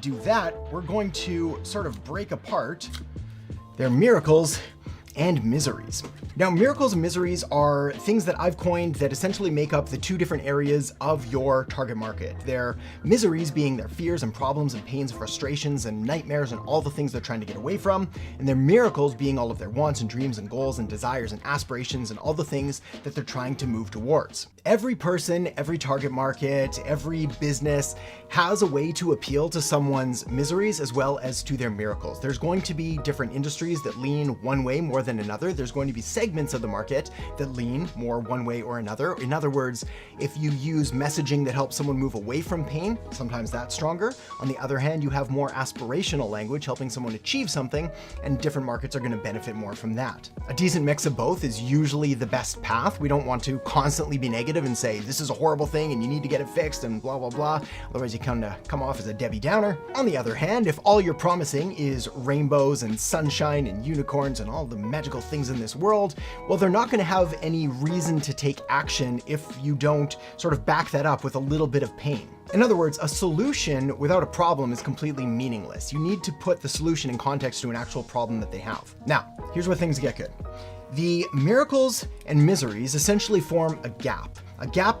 do that, we're going to sort of break apart their miracles and miseries. Now, miracles and miseries are things that I've coined that essentially make up the two different areas of your target market. Their miseries being their fears and problems and pains and frustrations and nightmares and all the things they're trying to get away from, and their miracles being all of their wants and dreams and goals and desires and aspirations and all the things that they're trying to move towards. Every person, every target market, every business has a way to appeal to someone's miseries as well as to their miracles. There's going to be different industries that lean one way more than another. There's going to be segments of the market that lean more one way or another. In other words, if you use messaging that helps someone move away from pain, sometimes that's stronger. On the other hand, you have more aspirational language helping someone achieve something, and different markets are going to benefit more from that. A decent mix of both is usually the best path. We don't want to constantly be negative and say, this is a horrible thing and you need to get it fixed and blah, blah, blah. Otherwise you kind of come off as a Debbie Downer. On the other hand, if all you're promising is rainbows and sunshine and unicorns and all the magical things in this world, well, they're not going to have any reason to take action if you don't sort of back that up with a little bit of pain. In other words, a solution without a problem is completely meaningless. You need to put the solution in context to an actual problem that they have. Now, here's where things get good. The miracles and miseries essentially form a gap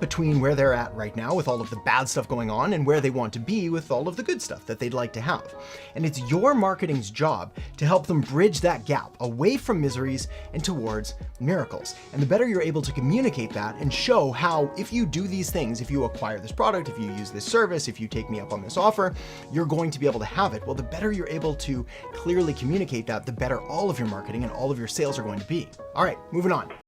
between where they're at right now with all of the bad stuff going on and where they want to be with all of the good stuff that they'd like to have. And it's your marketing's job to help them bridge that gap away from miseries and towards miracles. And the better you're able to communicate that and show how if you do these things, if you acquire this product, if you use this service, if you take me up on this offer, you're going to be able to have it. Well, the better you're able to clearly communicate that, the better all of your marketing and all of your sales are going to be. All right, moving on.